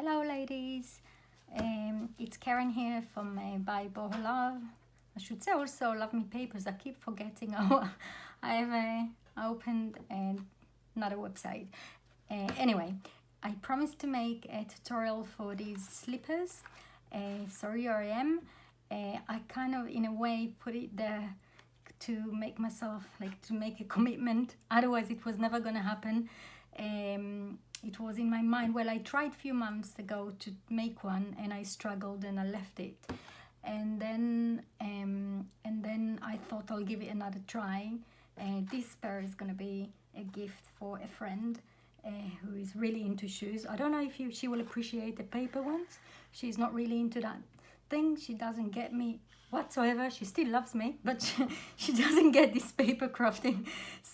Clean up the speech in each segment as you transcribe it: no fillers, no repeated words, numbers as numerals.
Hello ladies, it's Keren here from Bible Love. I should say also Love Me Papers. I keep forgetting how I have opened another website. Anyway, I promised to make a tutorial for these slippers. So here I am. I kind of in a way put it there to make myself, like, to make a commitment. Otherwise it was never gonna happen. It was in my mind. Well, I tried a few months ago to make one and I struggled and I left it, and then I thought I'll give it another try. This pair is gonna be a gift for a friend who is really into shoes. I don't know if she will appreciate the paper ones. She's not really into that thing. She doesn't get me whatsoever. She still loves me, but she doesn't get this paper crafting,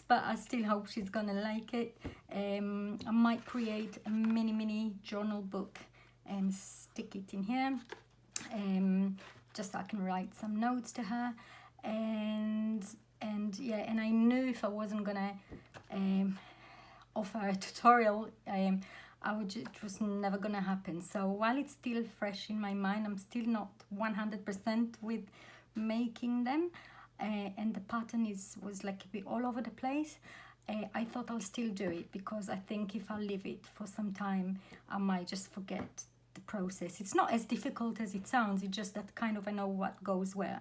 but I still hope she's gonna like it. I might create a mini journal book and stick it in here, just so I can write some notes to her. And yeah, and I knew if I wasn't gonna offer a tutorial, it was never gonna happen. So while it's still fresh in my mind, I'm still not 100% with making them, and the pattern was like a bit all over the place. I thought I'll still do it because I think if I leave it for some time, I might just forget the process. It's not as difficult as it sounds. It's just that kind of I know what goes where.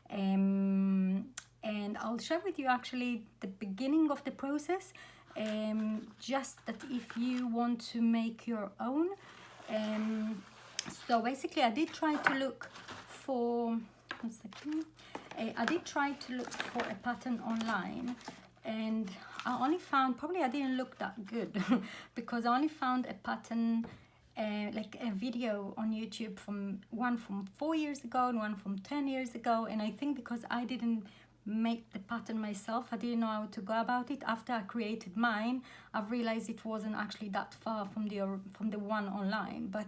And I'll share with you actually the beginning of the process. Just that if you want to make your own. So basically I did try to look for, one second, I did try to look for a pattern online, and I only found, probably I didn't look that good because I only found a pattern, like a video on YouTube from 4 years ago and one from 10 years ago. And I think because I didn't make the pattern myself, I didn't know how to go about it. After I created mine, I've realized it wasn't actually that far from the one online, but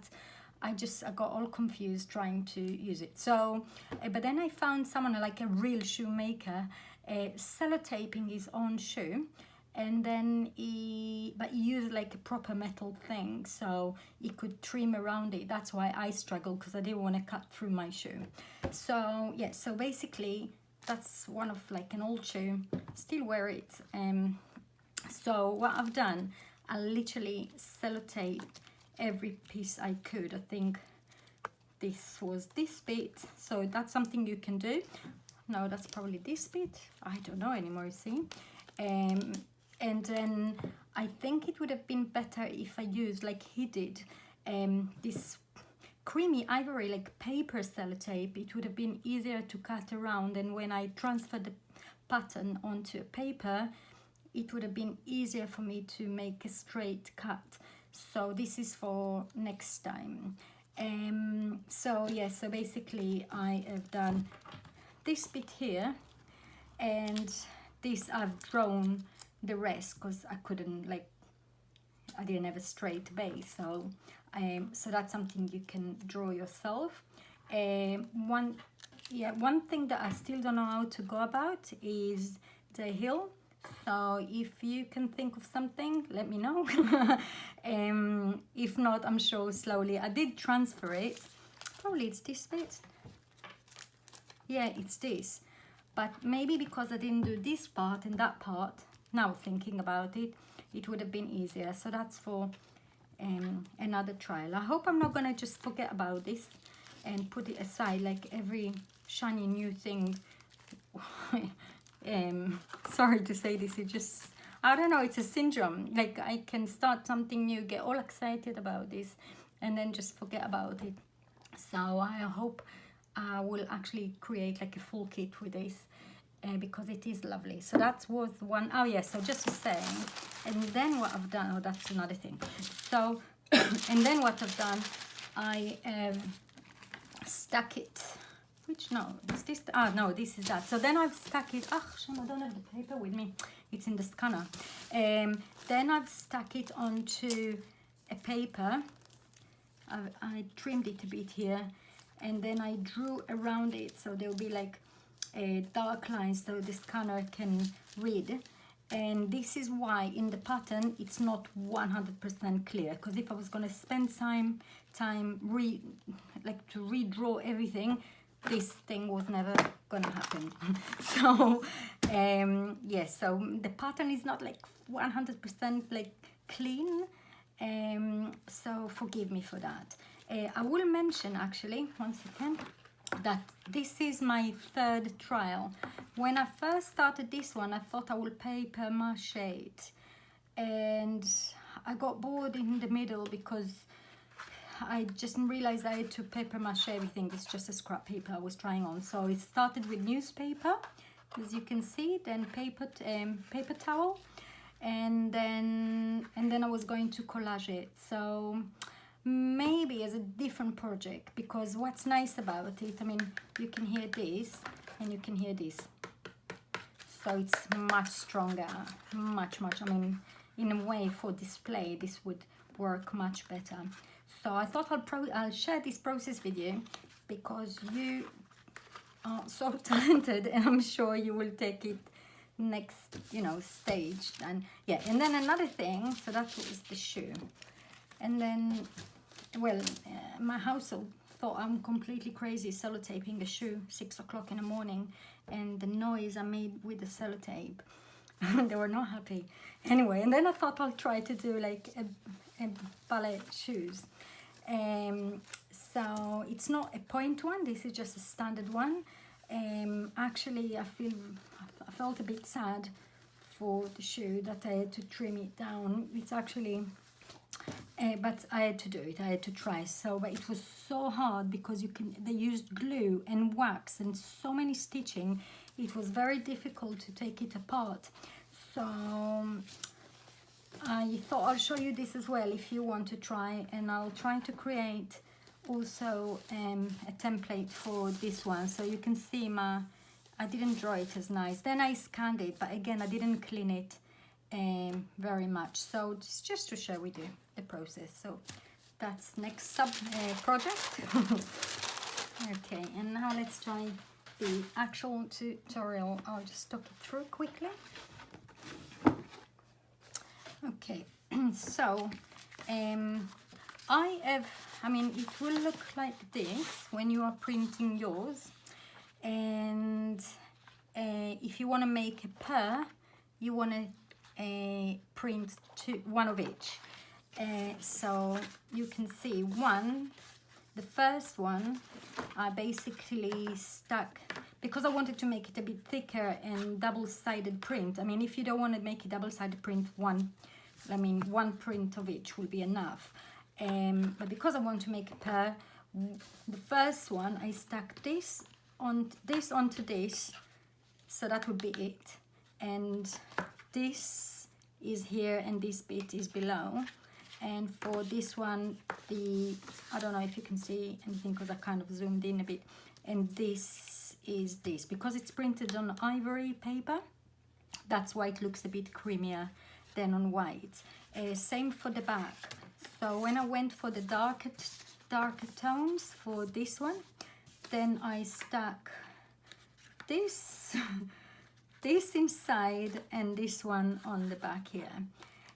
I got all confused trying to use it. So but then I found someone, like a real shoemaker, sellotaping his own shoe, and then he used like a proper metal thing so he could trim around it. That's why I struggled, because I didn't want to cut through my shoe. So yeah, so basically that's one of like an old shoe, still wear it. So what I've done, I literally sellotaped every piece I could. I think this was this bit, so that's something you can do. No, that's probably this bit, I don't know anymore, you see. And then I think it would have been better if I used, like he did, this creamy ivory, like paper sellotape. It would have been easier to cut around, and when I transferred the pattern onto a paper, it would have been easier for me to make a straight cut. So this is for next time. So yeah, so basically I have done this bit here, and this I've drawn the rest because I couldn't, like, I didn't have a straight base. So so that's something you can draw yourself. One thing that I still don't know how to go about is the heel. So if you can think of something, let me know. If not, I'm sure slowly. I did transfer it. Probably it's this bit. Yeah, it's this. But maybe because I didn't do this part and that part, now thinking about it, it would have been easier. So that's for another trial. I hope I'm not gonna just forget about this and put it aside like every shiny new thing. Sorry to say this, it just, I don't know, it's a syndrome. Like I can start something new, get all excited about this, and then just forget about it. So I hope I will actually create like a full kit with this, because it is lovely. So that was one. Oh yeah, so just saying. And then what I've done, oh, that's another thing. So and then what I've done, I have stuck it, which, no, is this, no, this is that. So then I've stuck it, shame I don't have the paper with me, it's in the scanner. Then I've stuck it onto a paper. I trimmed it a bit here, and then I drew around it so there'll be like dark lines so the scanner can read. And this is why in the pattern it's not 100% clear, because if I was going to spend time to redraw everything, this thing was never gonna happen. So yes, so the pattern is not like 100% like clean, so forgive me for that. I will mention actually, one second, that this is my third trial. When I first started this one, I thought I would paper mache it, and I got bored in the middle because I just realized I had to paper mache everything. It's just a scrap paper I was trying on. So it started with newspaper, as you can see, then paper towel, and then I was going to collage it. So maybe as a different project, because what's nice about it, I mean, you can hear this and you can hear this, so it's much stronger, much, I mean, in a way for display this would work much better. So I thought I'll share this process with you, because you are so talented, and I'm sure you will take it next, you know, stage. And yeah, and then another thing, so that was the shoe. And then, well, my household thought I'm completely crazy sellotaping a shoe 6 o'clock in the morning, and the noise I made with the sellotape. They were not happy. Anyway, and then I thought I'll try to do like a ballet shoes. So it's not a point one, this is just a standard one. Actually, I felt a bit sad for the shoe that I had to trim it down. It's actually, but I had to do it, I had to try. So, but it was so hard because they used glue and wax and so many stitching. It was very difficult to take it apart. So I thought I'll show you this as well if you want to try, and I'll try to create also a template for this one. So you can see I didn't draw it as nice. Then I scanned it, but again, I didn't clean it very much. So it's just to share with you the process. So that's next project. Okay, and now let's try the actual tutorial. I'll just talk it through quickly. Okay, so I mean, it will look like this when you are printing yours. And if you want to make a pair, you want to print one of each. So you can see the first one I basically stuck, because I wanted to make it a bit thicker and double-sided print. I mean, if you don't want to make a double-sided print, one print of each will be enough. But because I want to make a pair, the first one I stuck this onto this, so that would be it. And this is here and this bit is below. And for this one, I don't know if you can see anything because I kind of zoomed in a bit. And this is this, because it's printed on ivory paper. That's why it looks a bit creamier than on white. Same for the back. So when I went for the darker tones for this one, then I stuck this inside and this one on the back here.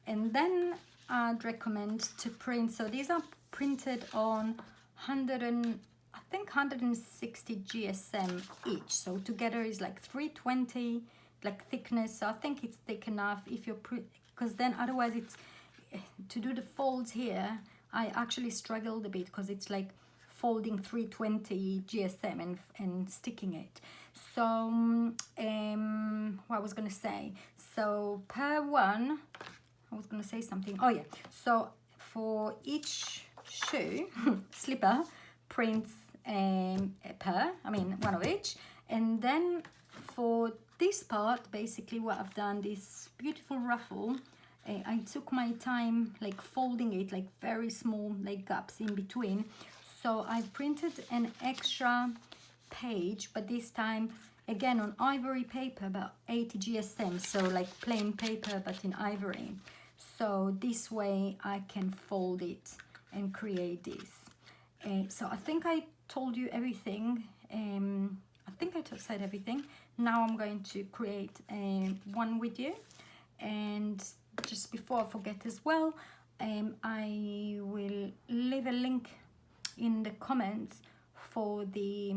And then I'd recommend to print, so these are printed on 160 GSM each, so together is like 320 like thickness. So I think it's thick enough if you're because then otherwise it's to do the folds here. I actually struggled a bit because it's like folding 320 GSM and sticking it. So what I was gonna say, so per one, I was gonna say something. Oh yeah, so for each shoe slipper prints a pair, I mean one of each. And then for this part, basically what I've done, this beautiful ruffle, I took my time like folding it like very small like gaps in between. So I printed an extra page, but this time again on ivory paper, about 80 GSM, so like plain paper but in ivory. So this way I can fold it and create this. So I think I told you everything. I think I said everything. Now I'm going to create one with you. And just before I forget as well, I will leave a link in the comments for the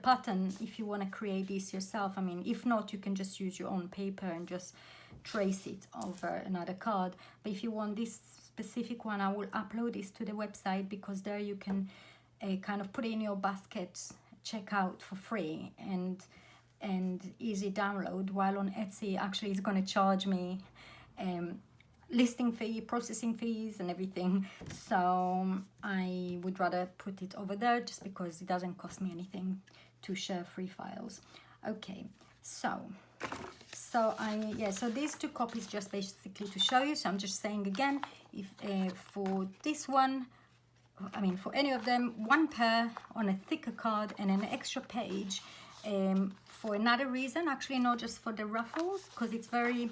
pattern if you want to create this yourself. I mean, if not, you can just use your own paper and just trace it over another card. But if you want this specific one, I will upload this to the website, because there you can kind of put it in your basket, check out for free, and easy download. While on Etsy, actually, it's going to charge me listing fee, processing fees and everything, so I would rather put it over there, just because it doesn't cost me anything to share free files. Okay, so these 2 copies just basically to show you. So I'm just saying again, if for this one, I mean for any of them, 1 pair on a thicker card and an extra page, for another reason, actually not just for the ruffles, because it's very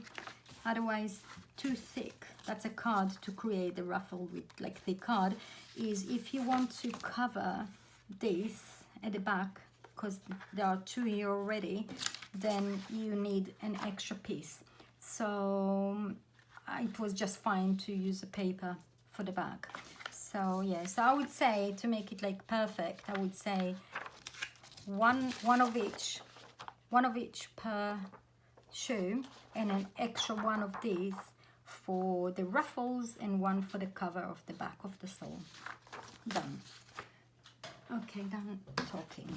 otherwise too thick. That's a card to create the ruffle with, like thick card, is if you want to cover this at the back, because there are 2 here already, then you need an extra piece. So it was just fine to use a paper for the back. So yeah, so I would say, to make it like perfect, I would say one of each per shoe, and an extra one of these for the ruffles, and one for the cover of the back of the sole. Done. Okay, done talking.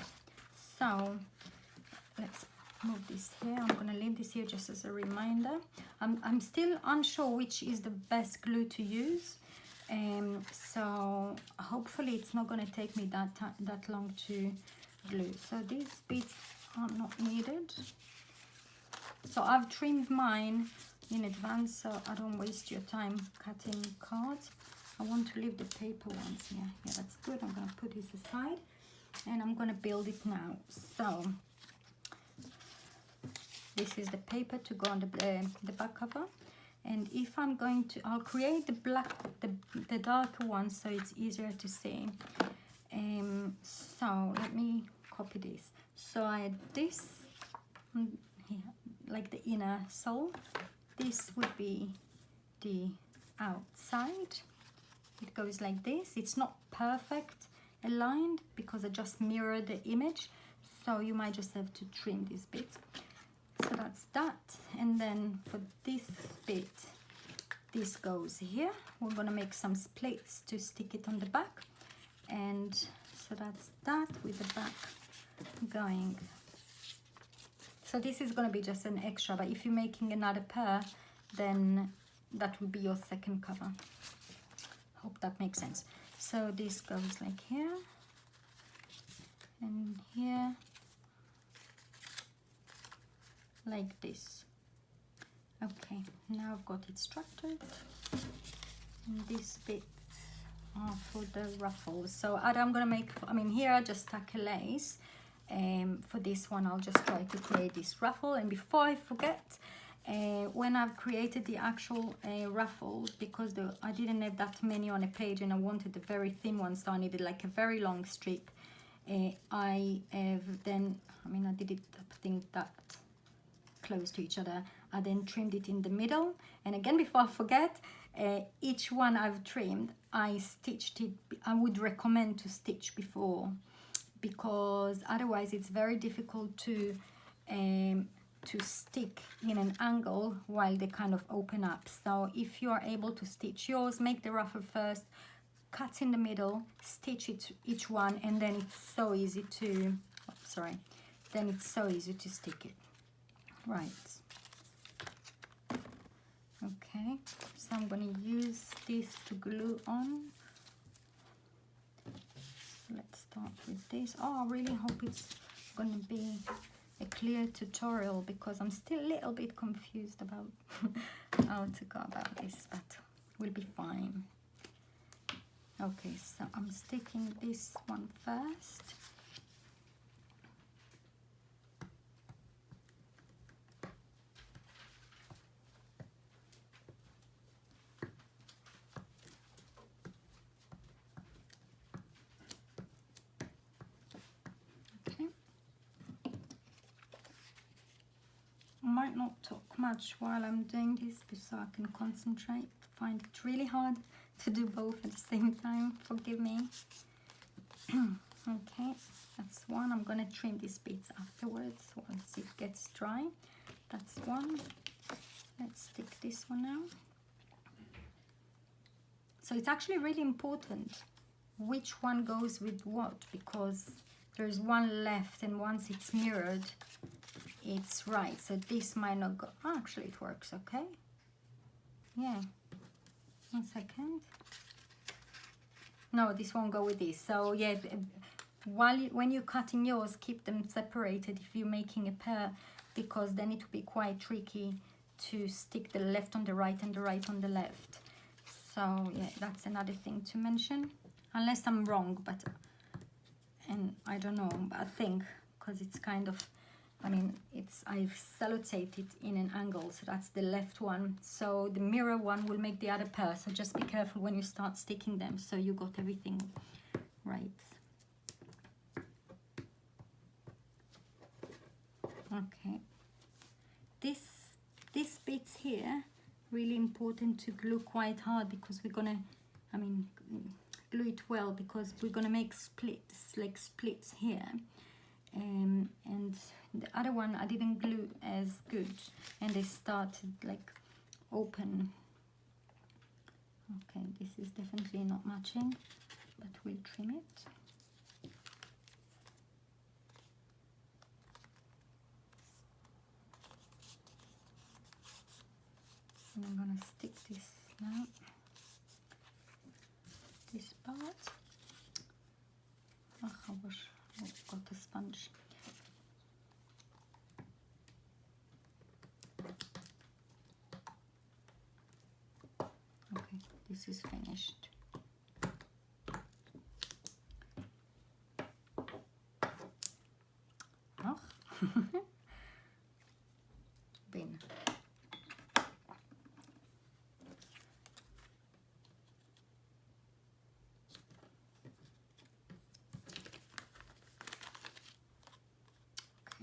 So let's move this here. I'm gonna leave this here just as a reminder. I'm still unsure which is the best glue to use, so hopefully it's not gonna take me that long to glue. So these bits are not needed. So I've trimmed mine in advance, so I don't waste your time cutting cards. I want to leave the paper ones here. Yeah, that's good. I'm going to put this aside, and I'm going to build it now. So this is the paper to go on the back cover. And if I'm going to, I'll create the darker one so it's easier to see. So let me copy this. So I had this here, like the inner sole. This would be the outside. It goes like this. It's not perfect aligned because I just mirrored the image, so you might just have to trim this bit. So that's that. And then for this bit, this goes here. We're gonna make some splits to stick it on the back, and so that's that, with the back going. So this is going to be just an extra, but if you're making another pair, then that will be your second cover. Hope that makes sense. So this goes like here and here, like this. Okay, now I've got it structured. And this bit are for the ruffles. So I'm going to make, I mean, here I just stuck a lace. For this one, I'll just try to create this ruffle. And before I forget, when I've created the actual ruffle, because I didn't have that many on a page and I wanted a very thin one, so I needed like a very long strip. I have then, I mean, I did it, I think, that close to each other. I then trimmed it in the middle, and again, before I forget, each one I've trimmed, I stitched it. I would recommend to stitch before, because otherwise it's very difficult to stick in an angle while they kind of open up. So if you are able to stitch yours, make the ruffle first, cut in the middle, stitch each one, and then it's so easy to, then it's so easy to stick it. Right. Okay, so I'm going to use this to glue on. Let's start with this. Oh, I really hope it's going to be a clear tutorial, because I'm still a little bit confused about how to go about this, but we'll be fine. Okay, so I'm sticking this one first. might not talk much while I'm doing this so I can concentrate. Find it really hard to do both at the same time, forgive me. Okay, that's one. I'm gonna trim these bits afterwards once it gets dry. That's one. Let's stick this one now. So it's actually really important which one goes with what, because there's one left and once it's mirrored, it's right. So this might not go. Oh, actually it works, okay. Yeah, 1 second. No, this won't go with this. So yeah, when you're cutting yours, keep them separated if you're making a pair, because then it will be quite tricky to stick the left on the right and the right on the left. So yeah, that's another thing to mention, unless I'm wrong, but and I don't know, but I think because it's kind of, I mean, I've sellotaped it in an angle, so that's the left one. So the mirror one will make the other pair, so just be careful when you start sticking them so you got everything right. Okay, this bit's here, really important to glue quite hard, because we're gonna, I mean, glue it well, because we're gonna make splits, like splits here. And the other one I didn't glue as good, and they started like open. Okay, this is definitely not matching, but we'll trim it. And I'm gonna stick this now, this part. Oh, I wish I've got a sponge. Okay, this is finished. Oh, bin.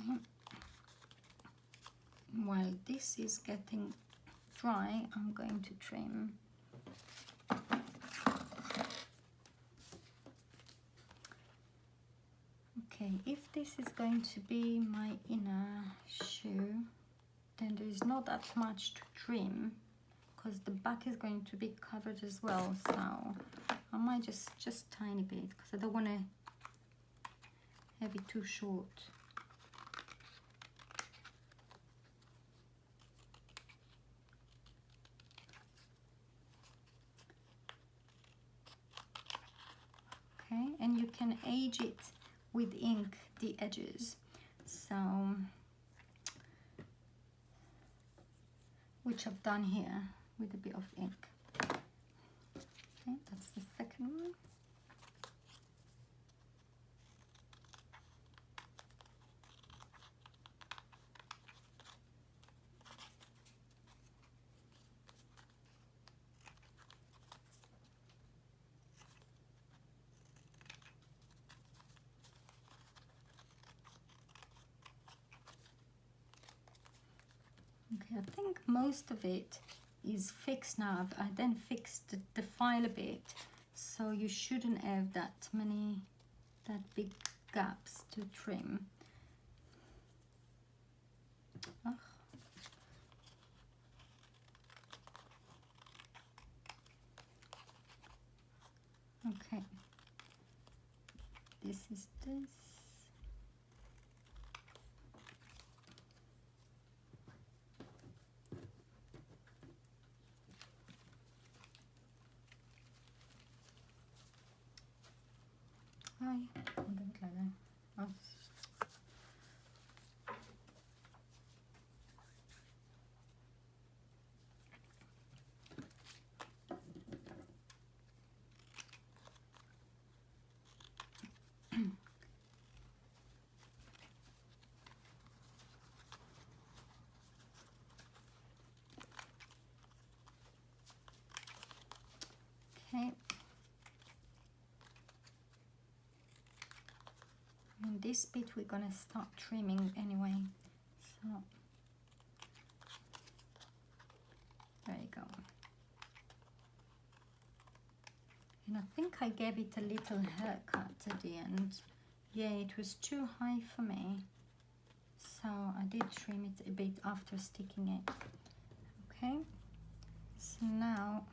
Okay. While this is getting dry, I'm going to trim. Okay, if this is going to be my inner shoe, then there is not that much to trim, because the back is going to be covered as well. So I might just tiny bit, because I don't want to have it too short. Okay, and you can age it with ink, the edges, so which I've done here with a bit of ink. Okay, that's the second one. Okay, I think most of it is fixed now. I then fixed the file a bit, so you shouldn't have that big gaps to trim. Oh. Okay, this is this. Hi, I'll do it like that. Oh. Okay. And this bit we're gonna start trimming anyway. So There you go. And I think I gave it a little haircut at the end. Yeah, it was too high for me, so I did trim it a bit after sticking it. Okay, so now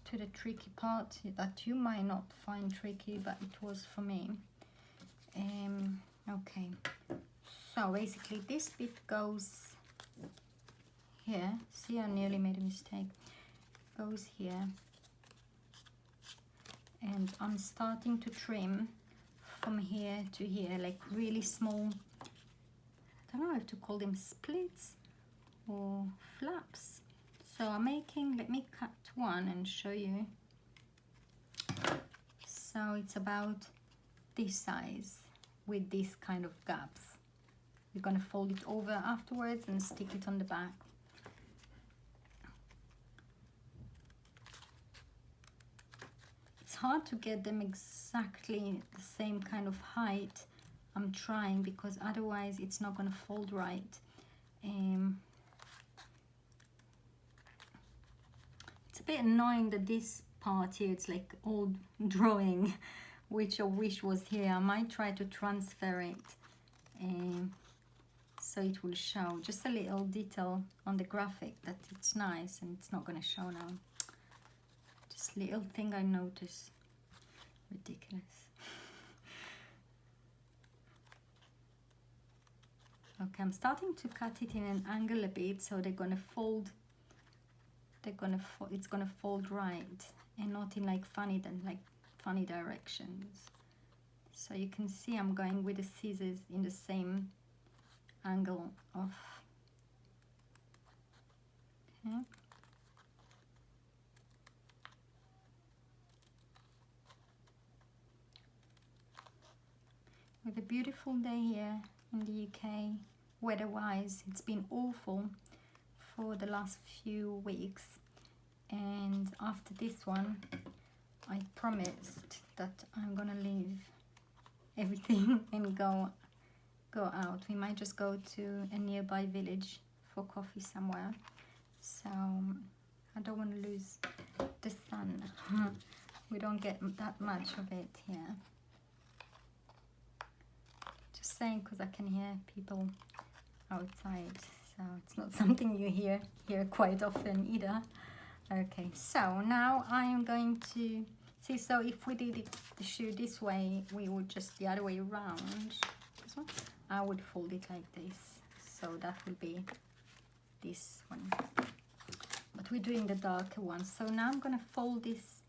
to the tricky part that you might not find tricky, but it was for me. Okay, so basically this bit goes here. See, I nearly made a mistake. Goes here, and I'm starting to trim from here to here, like really small, I don't know if to call them splits or flaps. So I'm making, let me cut one and show you. So it's about this size with this kind of gaps. We're gonna fold it over afterwards and stick it on the back. It's hard to get them exactly the same kind of height. I'm trying, because otherwise it's not gonna fold right. It's a bit annoying that this part here, it's like old drawing, which I wish was here. I might try to transfer it so it will show. Just a little detail on the graphic that it's nice, and it's not gonna show now. Just little thing I noticed. Ridiculous. Okay, I'm starting to cut it in an angle a bit, so they're gonna fold. It's gonna fold right, and not in like funny directions. So you can see I'm going with the scissors in the same angle of. Okay. With a beautiful day here in the UK, weather-wise, it's been awful for the last few weeks, and after this one I promised that I'm gonna leave everything and go out. We might just go to a nearby village for coffee somewhere, so I don't want to lose the sun. We don't get that much of it here. Just saying, because I can hear people outside, so it's not something you hear quite often either. Okay, so now I am going to see, so if we did the shoe this way, we would just the other way around. This one, I would fold it like this, so that would be this one, but we're doing the darker one. So now I'm gonna fold this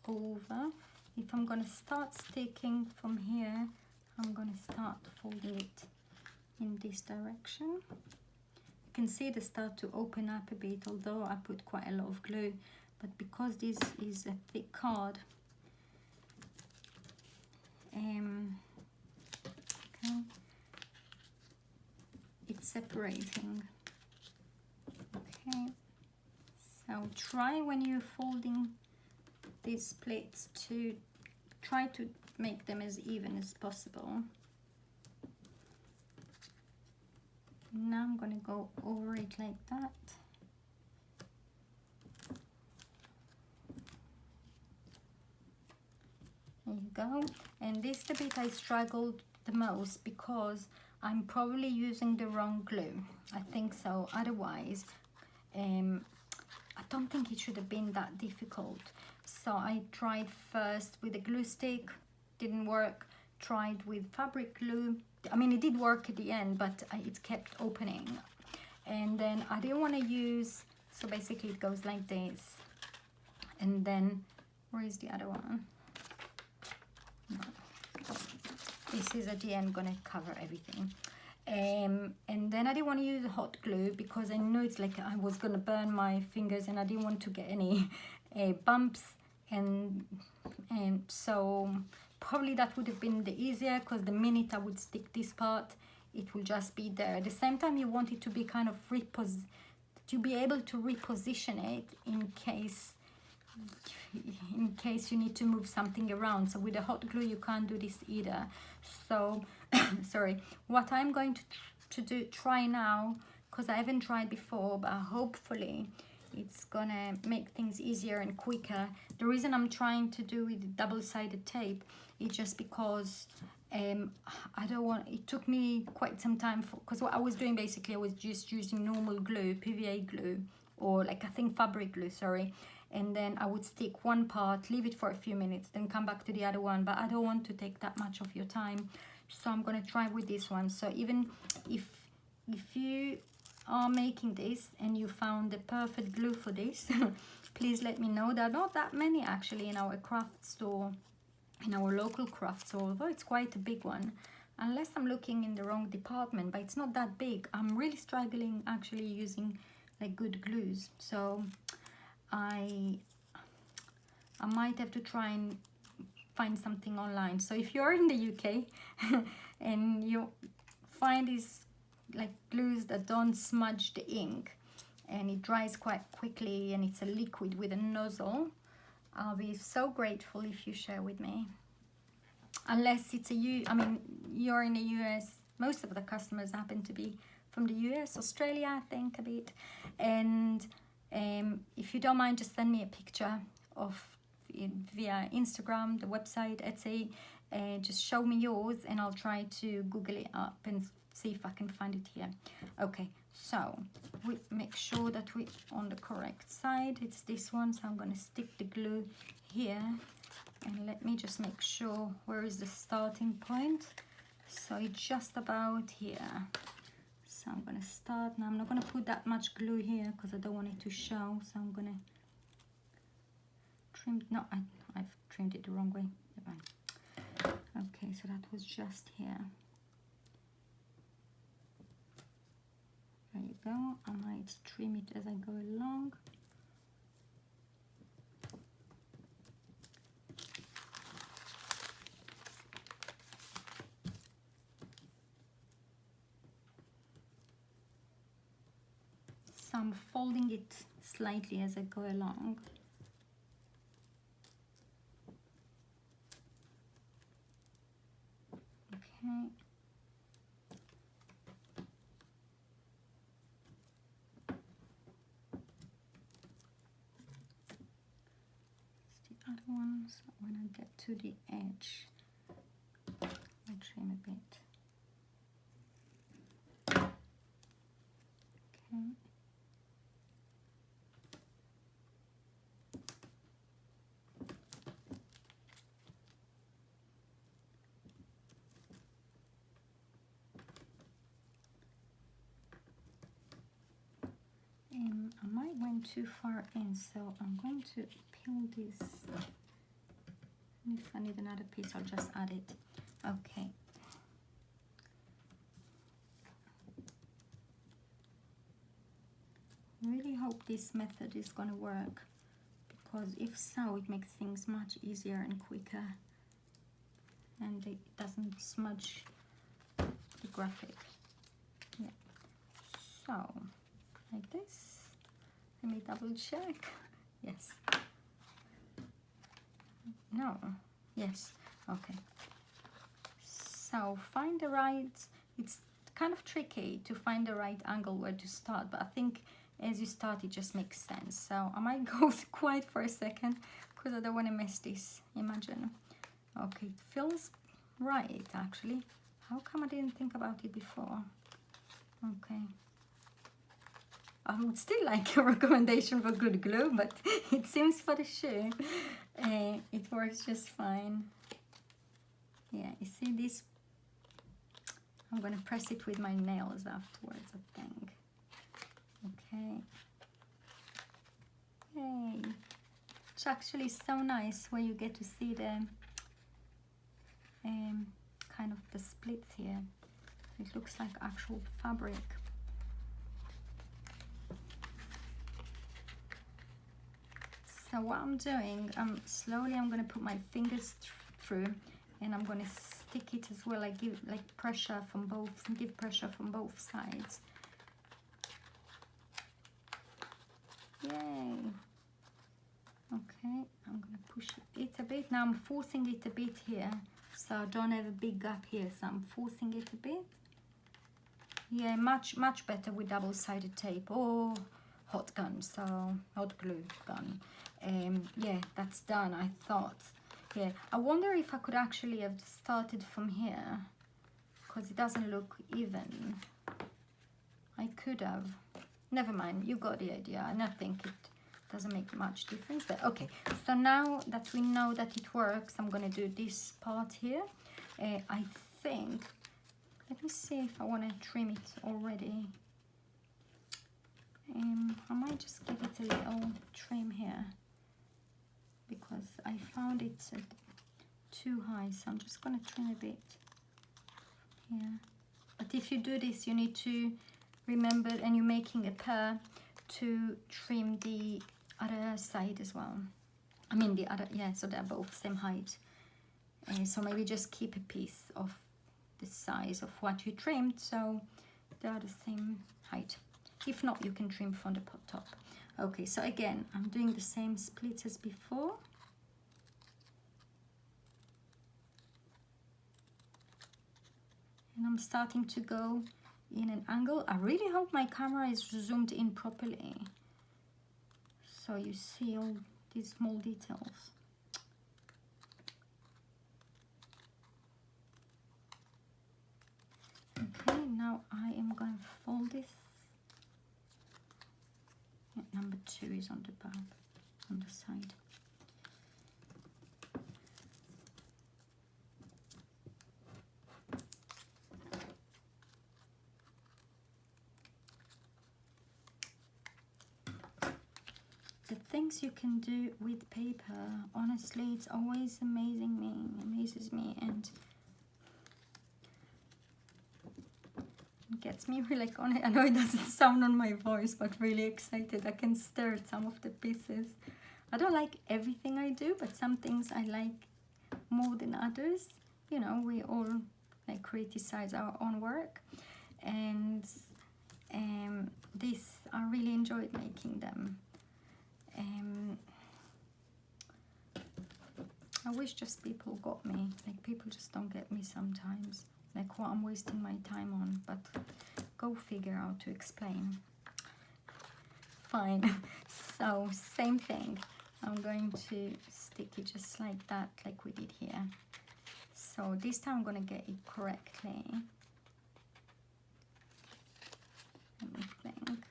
over. If I'm gonna start sticking from here, I'm gonna start folding it in this direction. You can see they start to open up a bit, although I put quite a lot of glue, but because this is a thick card, okay, it's separating. Okay, so try when you're folding these plates to try to make them as even as possible. Now I'm going to go over it like that. There you go. And this is the bit I struggled the most, because I'm probably using the wrong glue. I think so. Otherwise, I don't think it should have been that difficult. So I tried first with a glue stick, didn't work. Tried with fabric glue. I mean, it did work at the end, but it kept opening. And then I didn't want to use, so basically it goes like this. And then, where is the other one? No. This is at the end gonna cover everything. And then I didn't want to use hot glue, because I knew it's like I was gonna burn my fingers, and I didn't want to get any bumps. And so probably that would have been the easier, because the minute I would stick this part, it will just be there. At the same time, you want it to be kind of to be able to reposition it in case you need to move something around. So with the hot glue, you can't do this either. So sorry, what I'm going to try now, because I haven't tried before, but hopefully it's gonna make things easier and quicker. The reason I'm trying to do with double-sided tape is just because I don't want, it took me quite some time, because what I was doing basically, I was just using normal glue, PVA glue, or like I think fabric glue, sorry, and then I would stick one part, leave it for a few minutes, then come back to the other one, but I don't want to take that much of your time, so I'm gonna try with this one. So even if you are making this and you found the perfect glue for this, please let me know. There are not that many actually in our craft store, in our local craft store, although it's quite a big one, unless I'm looking in the wrong department, but it's not that big. I'm really struggling actually using like good glues, so I might have to try and find something online. So if you're in the UK and you find these like glues that don't smudge the ink and it dries quite quickly and it's a liquid with a nozzle, I'll be so grateful if you share with me. Unless it's I mean, you're in the US, most of the customers happen to be from the US, Australia, I think a bit. And if you don't mind, just send me a picture of via Instagram, the website, Etsy, just show me yours and I'll try to Google it up and see if I can find it here. Okay, so we make sure that we're on the correct side. It's this one, so I'm going to stick the glue here, and let me just make sure where is the starting point. So it's just about here. So I'm going to start now. I'm not going to put that much glue here because I don't want it to show, so I'm going to trim. No, I've trimmed it the wrong way. Okay, so that was just here. There you go. I might trim it as I go along. So I'm folding it slightly as I go along. Okay. Other one, so when I get to the edge, I trim a bit. Okay. I might went too far in, so I'm going to peel this. And if I need another piece, I'll just add it. Okay. Really hope this method is going to work, because if so, it makes things much easier and quicker, and it doesn't smudge the graphic. Yeah. So, like this. Let me double check. Yes. No. Yes. Okay. So find the right, it's kind of tricky to find the right angle where to start, but I think as you start it just makes sense. So I might go quiet for a second because I don't want to mess this. Imagine. Okay, it feels right actually. How come I didn't think about it before? Okay. I would still like a recommendation for good glue, but it seems for the shoe it works just fine. Yeah, you see this? I'm gonna press it with my nails afterwards, I think. Okay. Yay. It's actually so nice where you get to see the kind of the splits here. It looks like actual fabric. So what I'm doing, I'm going to put my fingers through, and I'm going to stick it as well. I give like pressure from both, give pressure from both sides. Yay. Okay, I'm going to push it a bit. Now I'm forcing it a bit here, so I don't have a big gap here, so I'm forcing it a bit. Yeah, much better with double-sided tape. Oh, hot gun, so hot glue gun. Yeah, that's done. I thought, yeah, I wonder if I could actually have started from here, because it doesn't look even. I could have. Never mind, you got the idea, and I think it doesn't make much difference. But okay, so now that we know that it works, I'm gonna do this part here. I think, let me see if I want to trim it already. I might just give it a little trim here, because I found it too high, so I'm just gonna trim a bit here. But if you do this, you need to remember, and you're making a pair, to trim the other side as well. I mean the other, yeah, so they're both same height. So maybe just keep a piece of the size of what you trimmed, so they are the same height. If not, you can trim from the top. Okay, so again, I'm doing the same splits as before. And I'm starting to go in an angle. I really hope my camera is zoomed in properly, so you see all these small details. Okay, now I am going to fold this. Yeah, number 2 is on the back, on the side. The things you can do with paper, honestly, it's always amazes me, and it gets me really, like, on it. I know it doesn't sound on my voice, but really excited. I can stare at some of the pieces. I don't like everything I do, but some things I like more than others. You know, we all like criticize our own work, and this, I really enjoyed making them. I wish just people got me. Like, people just don't get me sometimes, like what I'm wasting my time on, but go figure out to explain. Fine. So same thing, I'm going to stick it just like that, like we did here. So this time I'm going to get it correctly. Let me think.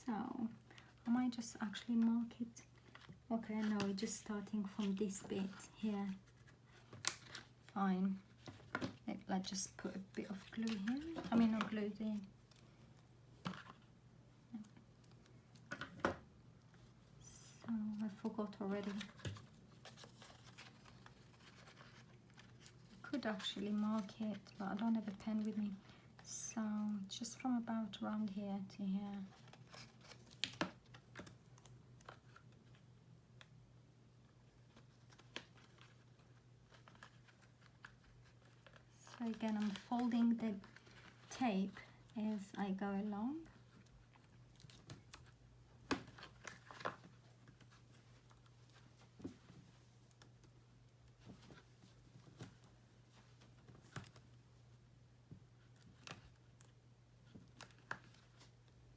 So I might just actually mark it. Okay, no, we're just starting from this bit here. Fine. Let's just put a bit of glue here. I mean, not glue, so I forgot already. I could actually mark it, but I don't have a pen with me. So just from about around here to here. So again, I'm folding the tape as I go along.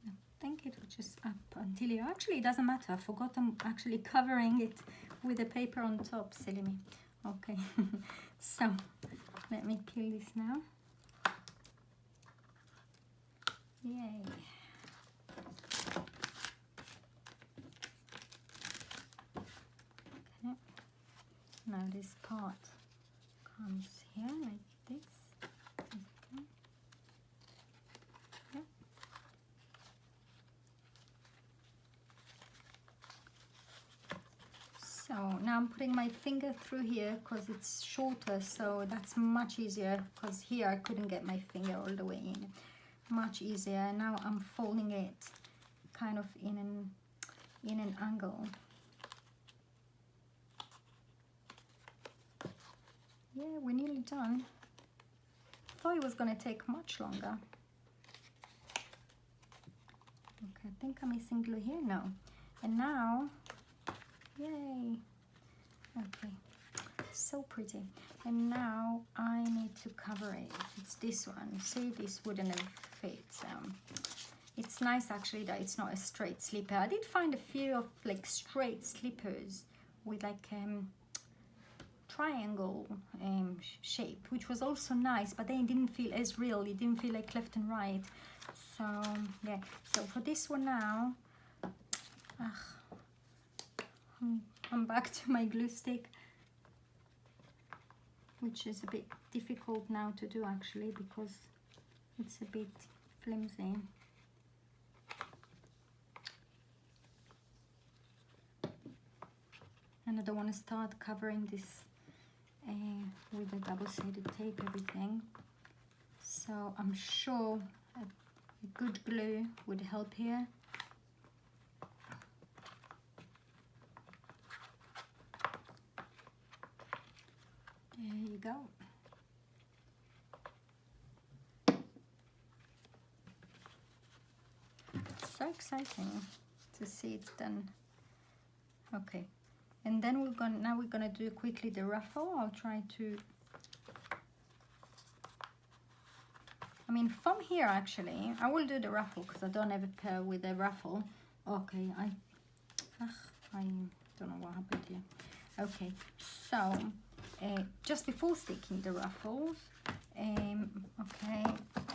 I think it was just up until here. Actually, it doesn't matter. I forgot I'm actually covering it with the paper on top. Silly me. Okay, so let me peel this now. Yay. Okay. Now this part comes here like this. Okay. Yep. So now I'm putting my finger through here because it's shorter, so that's much easier, because here I couldn't get my finger all the way in. Much easier. Now I'm folding it kind of in an angle. Yeah, we're nearly done. Thought it was going to take much longer. Okay, I think I'm missing glue here. No. And now, yay. Okay, so pretty. And now I need to cover it. It's this one. See, this wouldn't have fit. it's nice actually that it's not a straight slipper. I did find a few of like straight slippers with like triangle shape, which was also nice, but they didn't feel as real. It didn't feel like left and right. So yeah, so for this one now, I'm back to my glue stick, which is a bit difficult now to do actually because it's a bit flimsy. And I don't want to start covering this with the double-sided tape, everything. So I'm sure a good glue would help here. There you go. It's so exciting to see it's done. Okay. And then we're gonna do quickly the ruffle. I'll try to, I mean from here actually, I will do the ruffle because I don't have a pair with a ruffle. Okay, I don't know what happened here. Okay, so just before sticking the ruffles, okay,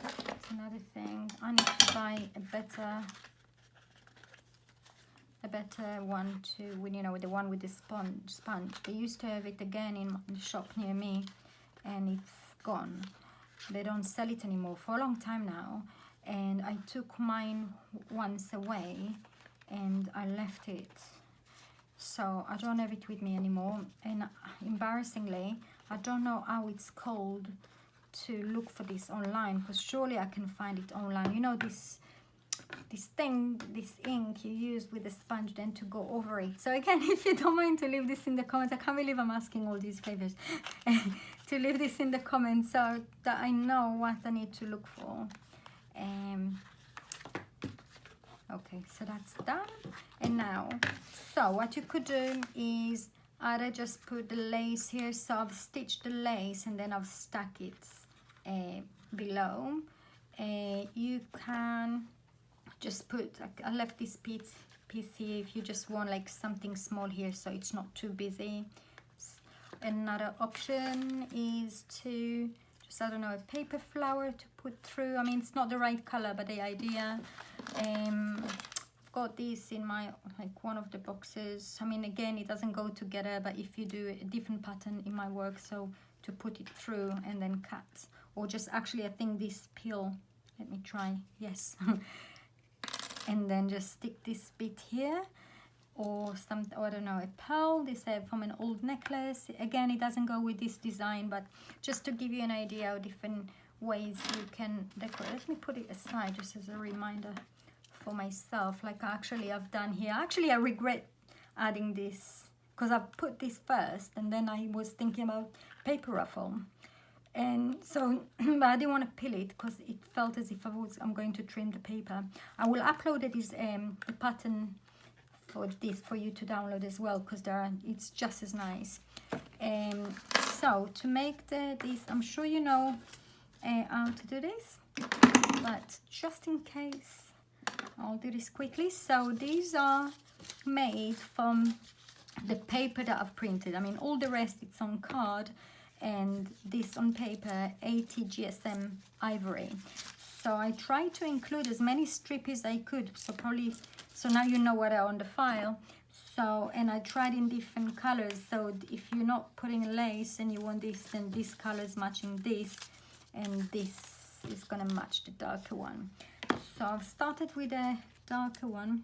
that's another thing. I need to buy a better one to, you know, the one with the sponge. They used to have it again in the shop near me, and it's gone. They don't sell it anymore for a long time now, and I took mine once away and I left it, so I don't have it with me anymore. And embarrassingly, I don't know how it's called to look for this online, because surely I can find it online. You know, this thing, this ink you use with the sponge then to go over it. So again, if you don't mind to leave this in the comments, I can't believe I'm asking all these favors, to leave this in the comments so that I know what I need to look for. Okay, so that's done. And now, so what you could do is either just put the lace here. So I've stitched the lace and then I've stuck it below. You can just put, I left this piece here if you just want like something small here so it's not too busy. Another option is to just, I don't know, a paper flower to put through. I mean, it's not the right color, but the idea. Got this in my, like, one of the boxes. I mean, again, it doesn't go together, but if you do a different pattern, it might work. So to put it through and then cut, or just actually, I think this peel, let me try, yes. And then just stick this bit here, or some, or I don't know, a pearl, this from an old necklace. Again, it doesn't go with this design, but just to give you an idea of different ways you can decorate. Let me put it aside just as a reminder for myself, like actually I've done here. Actually, I regret adding this because I've put this first and then I was thinking about paper ruffle. And so, but I didn't want to peel it because it felt as if I'm going to trim the paper. I will upload this the pattern for this for you to download as well, because it's just as nice. So to make this, I'm sure you know how to do this, but just in case, I'll do this quickly. So these are made from the paper that I've printed. I mean, all the rest it's on card, and this on paper, 80 GSM ivory. So I tried to include as many strips as I could, so now you know what are on the file. So, and I tried in different colors, so if you're not putting lace and you want this, then this color is matching this, and this is gonna match the darker one. So I've started with a darker one.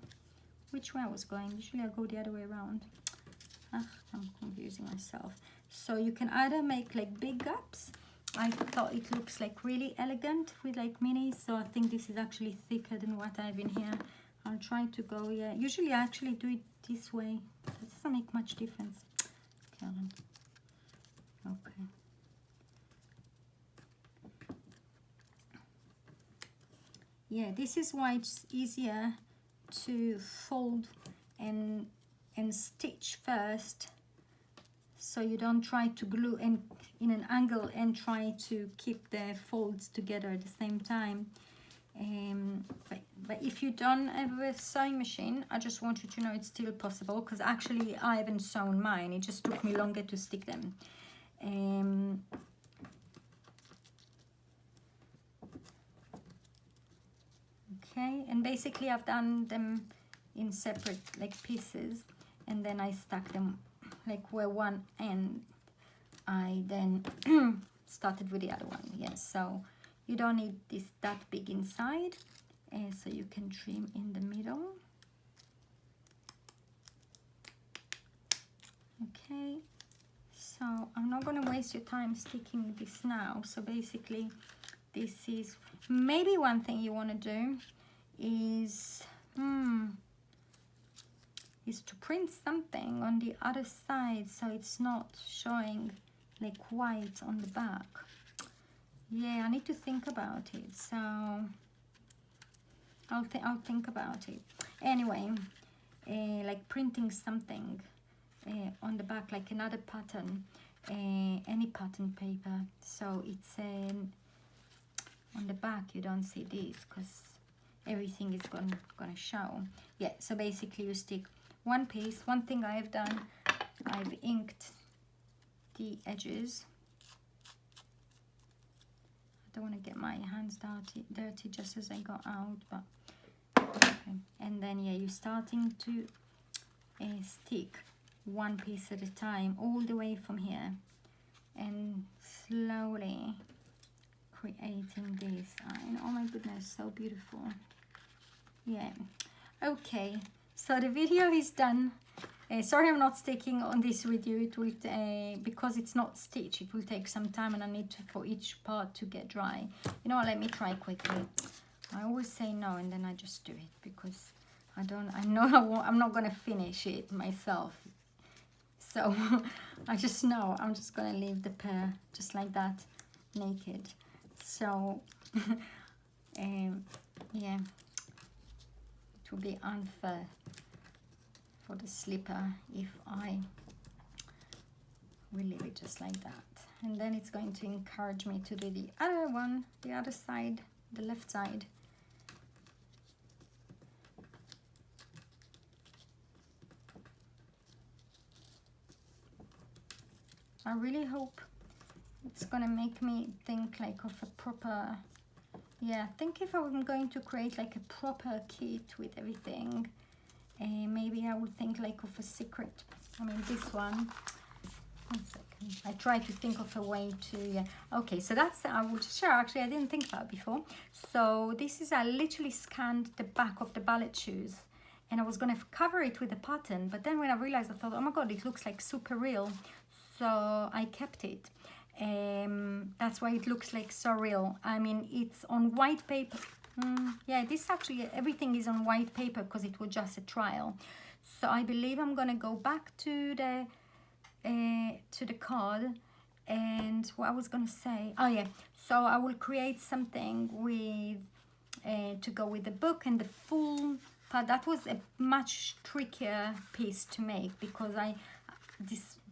Which way I was going? Usually I go the other way around. I'm confusing myself. So you can either make like big gaps. I thought it looks like really elegant with like minis, so I think this is actually thicker than what I have in here. I'll try to go, yeah. Usually I actually do it this way. It doesn't make much difference. Keren. Okay. Yeah, this is why it's easier to fold and stitch first, so you don't try to glue in an angle and try to keep the folds together at the same time. But if you don't have a sewing machine, I just want you to know it's still possible, because actually I haven't sewn mine. It just took me longer to stick them. Okay, and basically I've done them in separate like pieces, and then I stuck them like where one end I then started with the other one. Yes, so you don't need this that big inside, so you can trim in the middle. Okay, so I'm not going to waste your time sticking this now. So basically this is maybe one thing you want to do is to print something on the other side so it's not showing like white on the back. Yeah, I need to think about it, so I'll think about it. Anyway, like printing something on the back, like another pattern, any pattern paper, so it's on the back you don't see this because everything is gonna show. Yeah, so basically you stick one piece. One thing I've done, I've inked the edges. I don't want to get my hands dirty just as I got out, but okay. And then yeah, you're starting to stick one piece at a time all the way from here, and slowly creating this. Oh my goodness, so beautiful. Yeah, okay, so the video is done. Sorry I'm not sticking on this with you. It will because it's not stitched, it will take some time, and I need for each part to get dry. You know what, let me try quickly. I always say no and then I just do it because I know I'm not gonna finish it myself, so I just know I'm just gonna leave the pair just like that, naked. So yeah, it would be unfair for the slipper if I will leave it just like that. And then it's going to encourage me to do the other one, the other side, the left side. I really hope it's gonna make me think like of a proper, yeah, I think if I'm going to create like a proper kit with everything, maybe I would think like of a secret. I mean, this one second. I try to think of a way to, yeah. Okay, so that's, I will share, actually I didn't think about it before. So this is, I literally scanned the back of the ballet shoes, and I was going to cover it with a pattern, but then when I realized, I thought, oh my god, it looks like super real, so I kept it. That's why it looks like so real. I mean, it's on white paper. Yeah, this actually, everything is on white paper because it was just a trial. So I believe I'm gonna go back to the card, and what I was gonna say, oh yeah, so I will create something with to go with the book and the full part. That was a much trickier piece to make because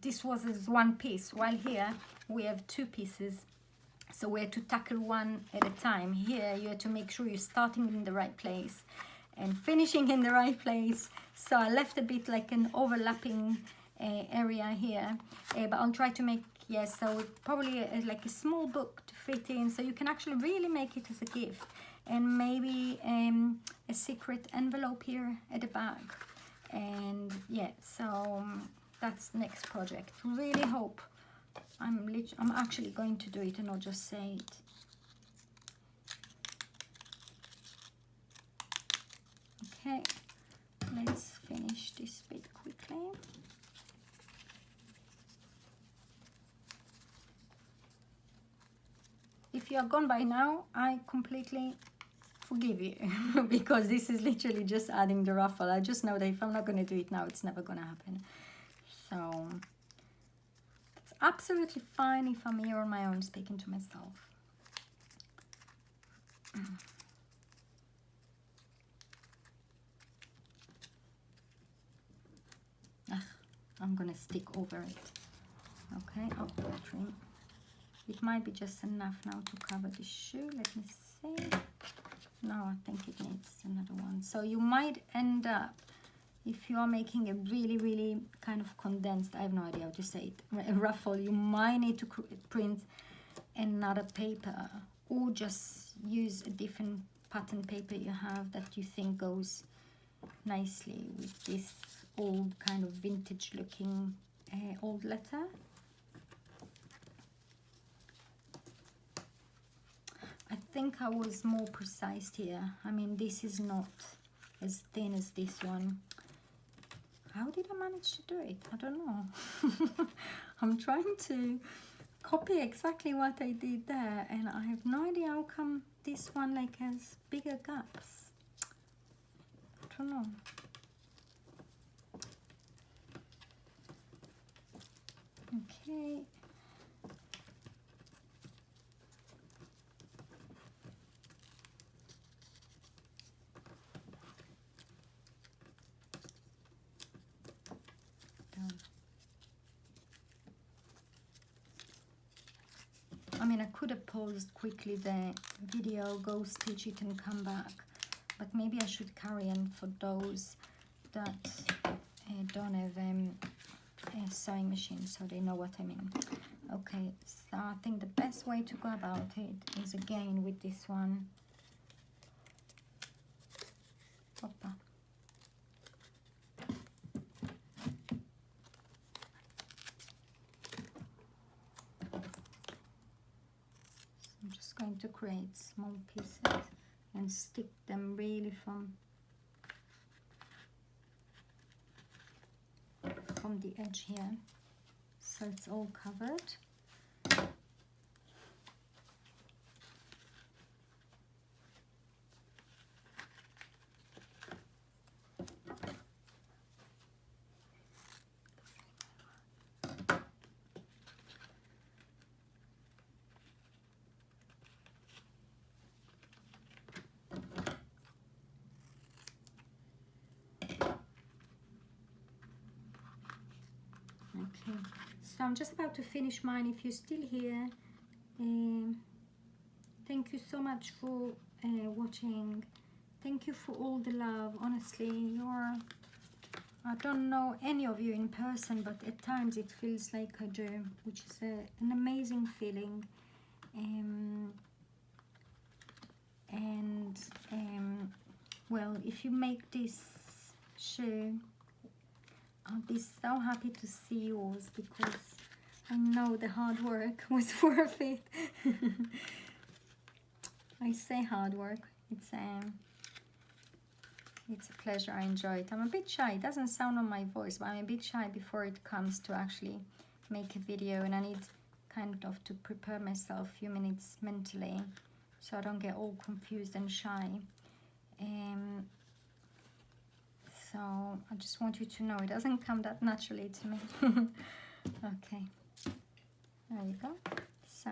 this was as one piece, while here we have two pieces, so we have to tackle one at a time. Here you have to make sure you're starting in the right place and finishing in the right place. So I left a bit like an overlapping area here, but I'll try to make, yes, so probably like a small book to fit in, so you can actually really make it as a gift, and maybe a secret envelope here at the back. And yeah, so that's next project. Really hope I'm actually going to do it and not just say it. Okay, let's finish this bit quickly. If you are gone by now, I completely forgive you because this is literally just adding the ruffle. I just know that if I'm not going to do it now, it's never going to happen. So it's absolutely fine if I'm here on my own speaking to myself. I'm going to stick over it. Okay, oh, trim. It might be just enough now to cover the shoe. Let me see. No, I think it needs another one. So you might end up, if you are making a really kind of condensed, I have no idea how to say it, a ruffle, you might need to print another paper, or just use a different pattern paper you have that you think goes nicely with this old kind of vintage looking old letter. I think I was more precise here. I mean, this is not as thin as this one. How did I manage to do it? I don't know. I'm trying to copy exactly what I did there, and I have no idea how come this one like has bigger gaps. I don't know. Okay. I mean, I could have paused quickly the video, go stitch it and come back, but maybe I should carry on for those that don't have a sewing machine, so they know what I mean. Okay, so I think the best way to go about it is again with this one. Hoppa. I'm just going to create small pieces and stick them really from the edge here, so it's all covered. Okay, so I'm just about to finish mine. If you're still here, thank you so much for watching. Thank you for all the love. Honestly, I don't know any of you in person, but at times it feels like I do, which is an amazing feeling. Well, if you make this shoe, I'll be so happy to see yours, because I know the hard work was worth it. I say hard work, it's a pleasure. I enjoy it. I'm a bit shy. It doesn't sound on my voice, but I'm a bit shy before it comes to actually make a video, and I need kind of to prepare myself a few minutes mentally so I don't get all confused and shy. So I just want you to know it doesn't come that naturally to me. Okay, there you go. So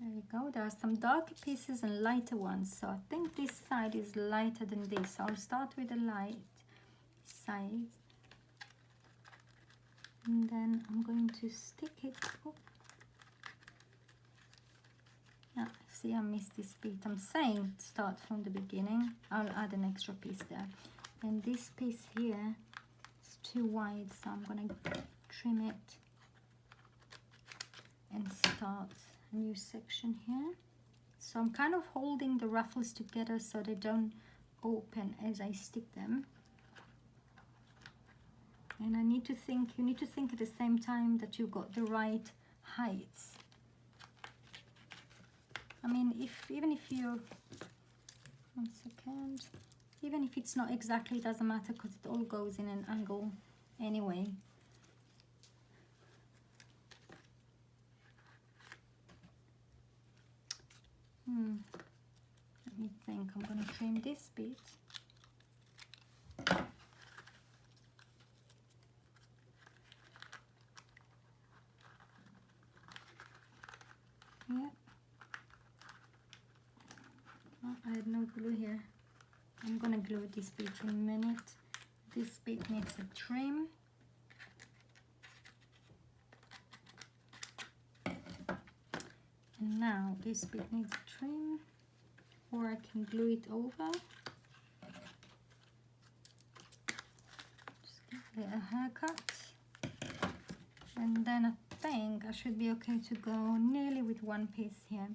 there you go. There are some darker pieces and lighter ones, so I think this side is lighter than this. So I'll start with the light side, and then I'm going to stick it. Oh. Yeah, see, I missed this bit. I'm saying start from the beginning. I'll add an extra piece there. And this piece here is too wide, so I'm going to trim it and start a new section here. So I'm kind of holding the ruffles together so they don't open as I stick them. And you need to think at the same time that you've got the right heights. I mean, even if you, 1 second, even if it's not exactly, it doesn't matter, because it all goes in an angle anyway. Let me think. I'm going to trim this bit. Yeah. I had no glue here. I'm gonna glue this bit in a minute. This bit needs a trim. Now this bit needs a trim, or I can glue it over. Just give it a haircut, and then I think I should be okay to go nearly with one piece here.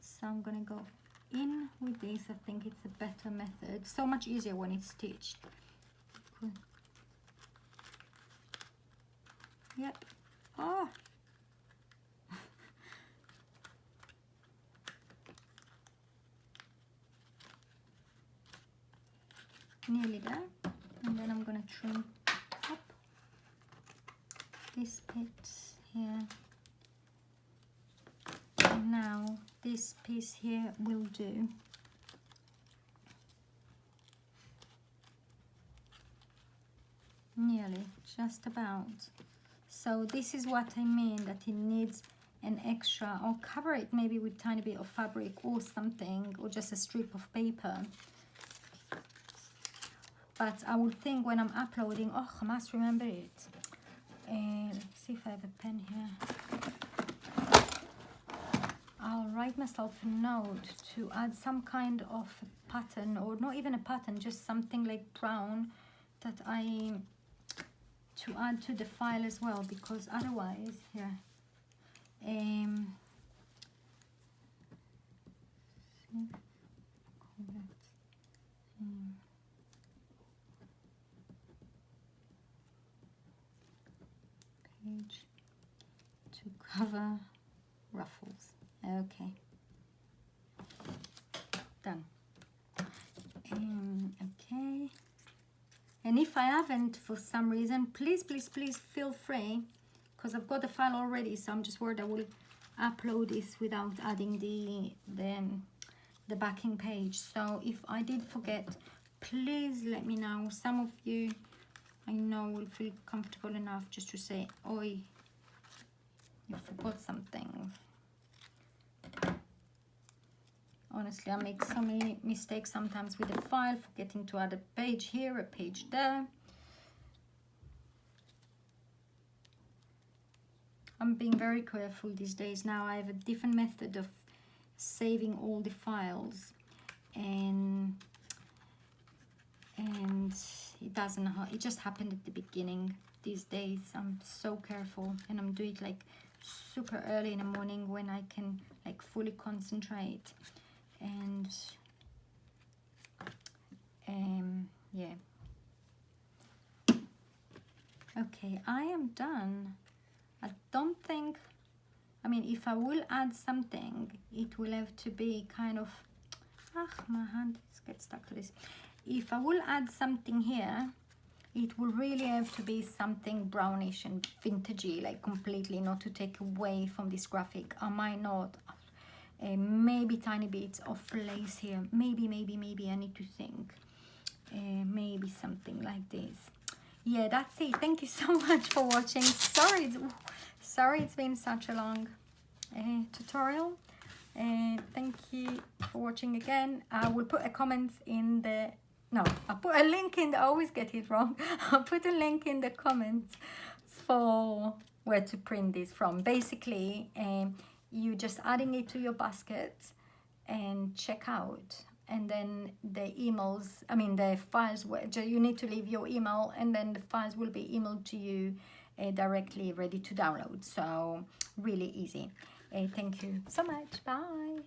So I'm gonna go in with this. I think it's a better method, so much easier when it's stitched. Cool. Yep. Oh. Nearly there, and then I'm gonna trim up this bit here. And now this piece here will do. Nearly, just about. So this is what I mean, that it needs an extra, or cover it maybe with tiny bit of fabric or something, or just a strip of paper. But I would think when I'm uploading, oh, I must remember it. Let's see if I have a pen here. I'll write myself a note to add some kind of a pattern, or not even a pattern, just something like brown that to add to the file as well, because otherwise, here. Page to cover ruffles. Okay, done. Okay, and if I haven't for some reason, please feel free, because I've got the file already, so I'm just worried I will upload this without adding the backing page. So if I did forget, please let me know. Some of you I know will feel comfortable enough just to say, oi, you forgot something. Honestly, I make so many mistakes sometimes with the file, forgetting to add a page here, a page there. I'm being very careful these days now. I have a different method of saving all the files, and it just happened at the beginning. These days I'm so careful, and I'm doing it like super early in the morning when I can like fully concentrate. And yeah, okay, I am done. I don't think, I mean, if I will add something, it will have to be kind of, my hand gets stuck to this. If I will add something here, it will really have to be something brownish and vintagey, like completely, not to take away from this graphic. I might not, maybe tiny bits of lace here, maybe I need to think, maybe something like this. Yeah, that's it. Thank you so much for watching. Sorry it's been such a long tutorial. Thank you for watching again. I will put a comment in the, no, I'll put a link in the, I always get it wrong. I'll put a link in the comments for where to print this from. Basically, you just adding it to your basket and check out, and then the emails, I mean the files, you need to leave your email, and then the files will be emailed to you directly, ready to download. So really easy. Thank you so much. Bye.